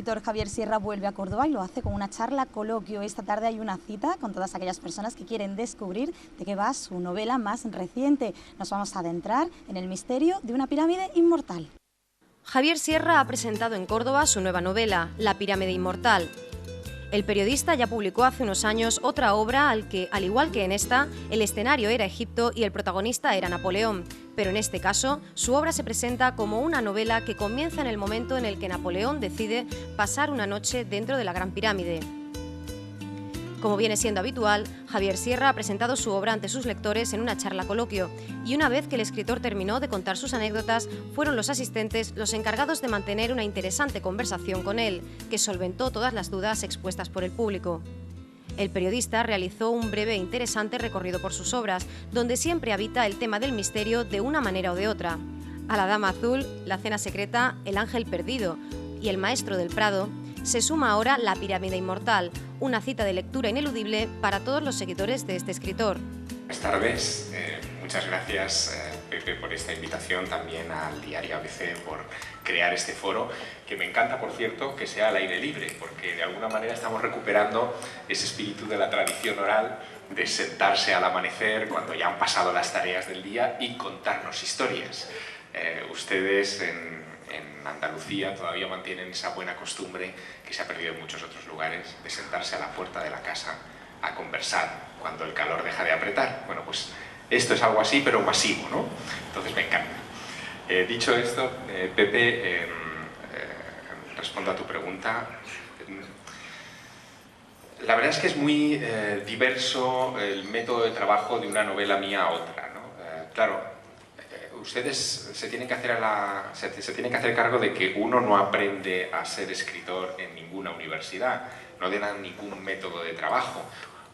escritor Javier Sierra vuelve a Córdoba y lo hace con una charla coloquio. Esta tarde hay una cita con todas aquellas personas que quieren descubrir de qué va su novela más reciente. Nos vamos a adentrar en el misterio de una pirámide inmortal. Javier Sierra ha presentado en Córdoba su nueva novela, La pirámide inmortal. El periodista ya publicó hace unos años otra obra al igual que en esta, el escenario era Egipto y el protagonista era Napoleón. Pero en este caso, su obra se presenta como una novela que comienza en el momento en el que Napoleón decide pasar una noche dentro de la Gran Pirámide. Como viene siendo habitual, Javier Sierra ha presentado su obra ante sus lectores en una charla coloquio, y una vez que el escritor terminó de contar sus anécdotas, fueron los asistentes los encargados de mantener una interesante conversación con él, que solventó todas las dudas expuestas por el público. El periodista realizó un breve e interesante recorrido por sus obras, donde siempre habita el tema del misterio de una manera o de otra. A La Dama Azul, La Cena Secreta, El Ángel Perdido y El Maestro del Prado, se suma ahora La pirámide inmortal, una cita de lectura ineludible para todos los seguidores de este escritor. Buenas tardes, muchas gracias Pepe por esta invitación, también al diario ABC por crear este foro, que me encanta, por cierto, que sea al aire libre, porque de alguna manera estamos recuperando ese espíritu de la tradición oral, de sentarse al amanecer cuando ya han pasado las tareas del día y contarnos historias. Ustedes en Andalucía todavía mantienen esa buena costumbre que se ha perdido en muchos otros lugares, de sentarse a la puerta de la casa a conversar cuando el calor deja de apretar. Bueno, pues esto es algo así, pero masivo, ¿no? Entonces me encanta. Dicho esto, Pepe, respondo a tu pregunta. La verdad es que es muy diverso el método de trabajo de una novela mía a otra, ¿no? Claro, ustedes se tienen que hacer cargo de que uno no aprende a ser escritor en ninguna universidad, no dan ningún método de trabajo.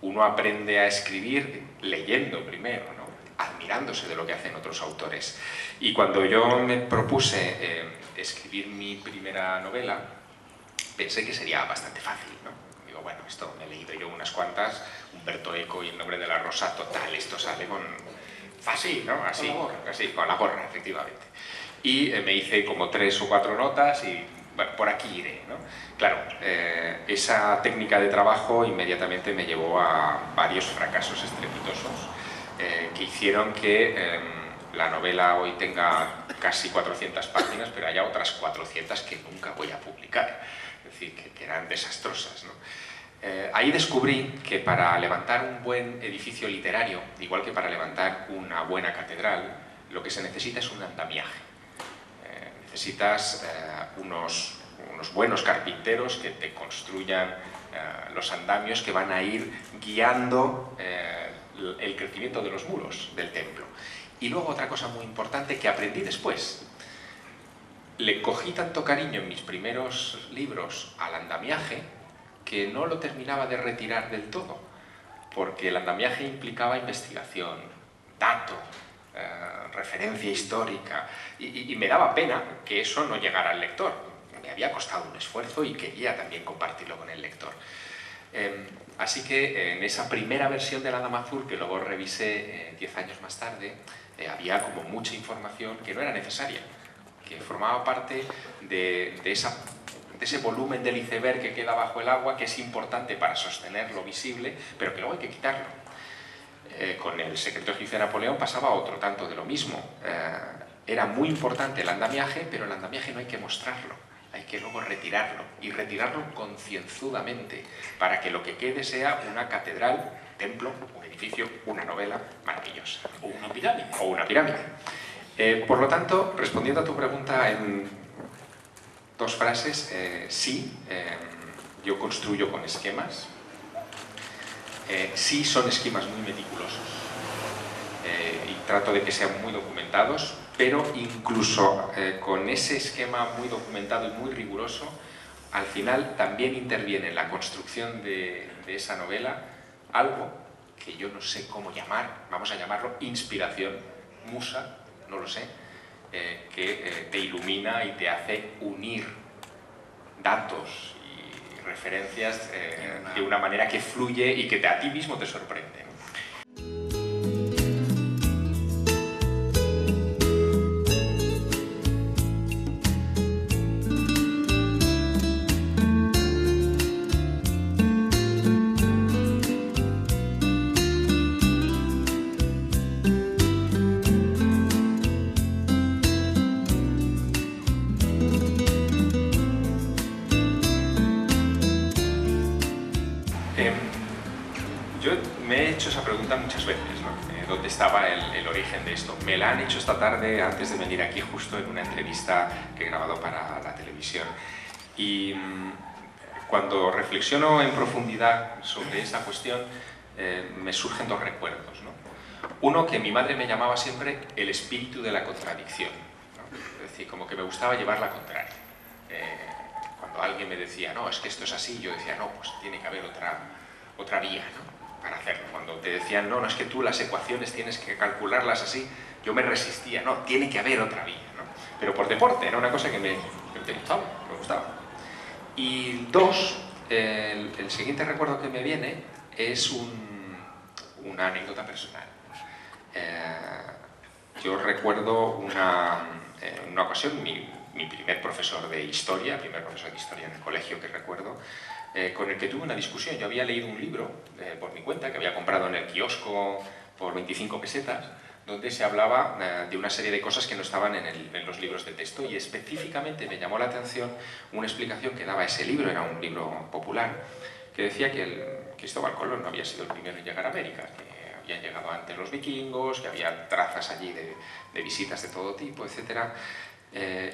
Uno aprende a escribir leyendo primero, ¿no? Admirándose de lo que hacen otros autores. Y cuando yo me propuse escribir mi primera novela, pensé que sería bastante fácil, ¿no? Digo, bueno, esto me he leído yo unas cuantas, Humberto Eco y El nombre de la rosa, total, esto sale con... Así, ¿no? Así, con la gorra, efectivamente. Y me hice como 3 o 4 notas y, bueno, por aquí iré, ¿no? Claro, esa técnica de trabajo inmediatamente me llevó a varios fracasos estrepitosos que hicieron que la novela hoy tenga casi 400 páginas, pero haya otras 400 que nunca voy a publicar. Es decir, que eran desastrosas, ¿no? Ahí descubrí que para levantar un buen edificio literario, igual que para levantar una buena catedral, lo que se necesita es un andamiaje. Necesitas unos buenos carpinteros que te construyan los andamios que van a ir guiando el crecimiento de los muros del templo. Y luego otra cosa muy importante que aprendí después. Le cogí tanto cariño en mis primeros libros al andamiaje que no lo terminaba de retirar del todo, porque el andamiaje implicaba investigación, dato, referencia histórica, y me daba pena que eso no llegara al lector. Me había costado un esfuerzo y quería también compartirlo con el lector. Así que en esa primera versión de La Dama Azul, que luego revisé 10 años más tarde, había como mucha información que no era necesaria, que formaba parte de ese volumen del iceberg que queda bajo el agua, que es importante para sostener lo visible, pero que luego hay que quitarlo. Con el secreto egipcio de Napoleón pasaba otro tanto de lo mismo. Era muy importante el andamiaje, pero el andamiaje no hay que mostrarlo, hay que luego retirarlo, y retirarlo concienzudamente, para que lo que quede sea una catedral, templo, un edificio, una novela maravillosa. O una pirámide. O una pirámide. Por lo tanto, respondiendo a tu pregunta en 2 frases, sí, yo construyo con esquemas, sí son esquemas muy meticulosos y trato de que sean muy documentados, pero incluso con ese esquema muy documentado y muy riguroso, al final también interviene en la construcción de esa novela algo que yo no sé cómo llamar, vamos a llamarlo inspiración, musa, no lo sé, que te ilumina y te hace unir datos y referencias de una manera que fluye y que a ti mismo te sorprende. Yo me he hecho esa pregunta muchas veces, ¿no? ¿Dónde estaba el origen de esto? Me la han hecho esta tarde antes de venir aquí, justo en una entrevista que he grabado para la televisión. Y cuando reflexiono en profundidad sobre esa cuestión, me surgen dos recuerdos, ¿no? Uno, que mi madre me llamaba siempre el espíritu de la contradicción, ¿no? Es decir, como que me gustaba llevar la contraria. Cuando alguien me decía, no, es que esto es así, yo decía, no, pues tiene que haber otra vía, ¿no?, para hacerlo. Cuando te decían, no, es que tú las ecuaciones tienes que calcularlas así, yo me resistía, no, tiene que haber otra vía, ¿no? Pero por deporte, era una cosa que me gustaba. Y dos, el siguiente recuerdo que me viene es una anécdota personal. Yo recuerdo en una ocasión, mi primer profesor de historia, en el colegio que recuerdo, con el que tuve una discusión. Yo había leído un libro por mi cuenta, que había comprado en el kiosco por 25 pesetas, donde se hablaba de una serie de cosas que no estaban en los libros de texto, y específicamente me llamó la atención una explicación que daba ese libro. Era un libro popular, que decía que Cristóbal Colón no había sido el primero en llegar a América, que habían llegado antes los vikingos, que había trazas allí de visitas de todo tipo, etc.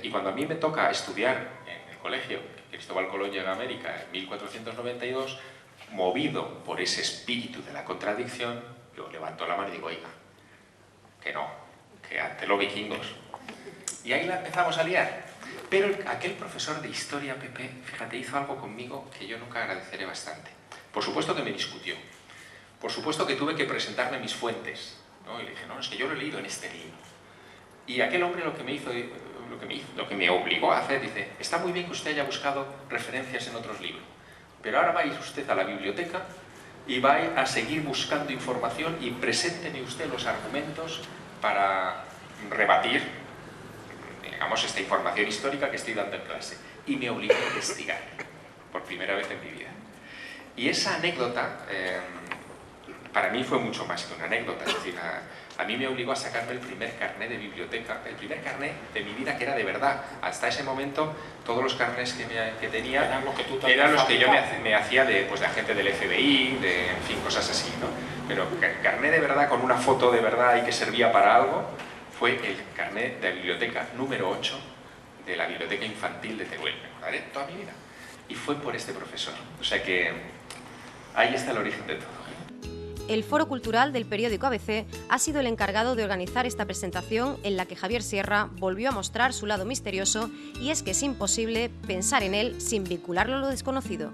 Y cuando a mí me toca estudiar en el colegio, Cristóbal Colón llega a América en 1492, movido por ese espíritu de la contradicción, yo levanto la mano y digo, oiga, que no, que ante los vikingos. Y ahí la empezamos a liar. Pero aquel profesor de historia, Pepe, fíjate, hizo algo conmigo que yo nunca agradeceré bastante. Por supuesto que me discutió. Por supuesto que tuve que presentarme mis fuentes, ¿no? Y le dije, no, es que yo lo he leído en este libro. Y aquel hombre lo que me obligó a hacer, dice, está muy bien que usted haya buscado referencias en otros libros, pero ahora va a ir usted a la biblioteca y va a seguir buscando información y presénteme usted los argumentos para rebatir, digamos, esta información histórica que estoy dando en clase. Y me obligó a investigar, por primera vez en mi vida. Y esa anécdota, para mí fue mucho más que una anécdota. Es decir, a mí me obligó a sacarme el primer carné de biblioteca, el primer carné de mi vida que era de verdad. Hasta ese momento, todos los carnés que tenía eran los que yo me hacía de agente del FBI, en fin, cosas así, ¿no? Pero carné de verdad, con una foto de verdad y que servía para algo, fue el carné de la biblioteca número 8 de la biblioteca infantil de Teruel. Me acordaré toda mi vida. Y fue por este profesor. O sea que ahí está el origen de todo. El Foro Cultural del periódico ABC ha sido el encargado de organizar esta presentación, en la que Javier Sierra volvió a mostrar su lado misterioso, y es que es imposible pensar en él sin vincularlo a lo desconocido.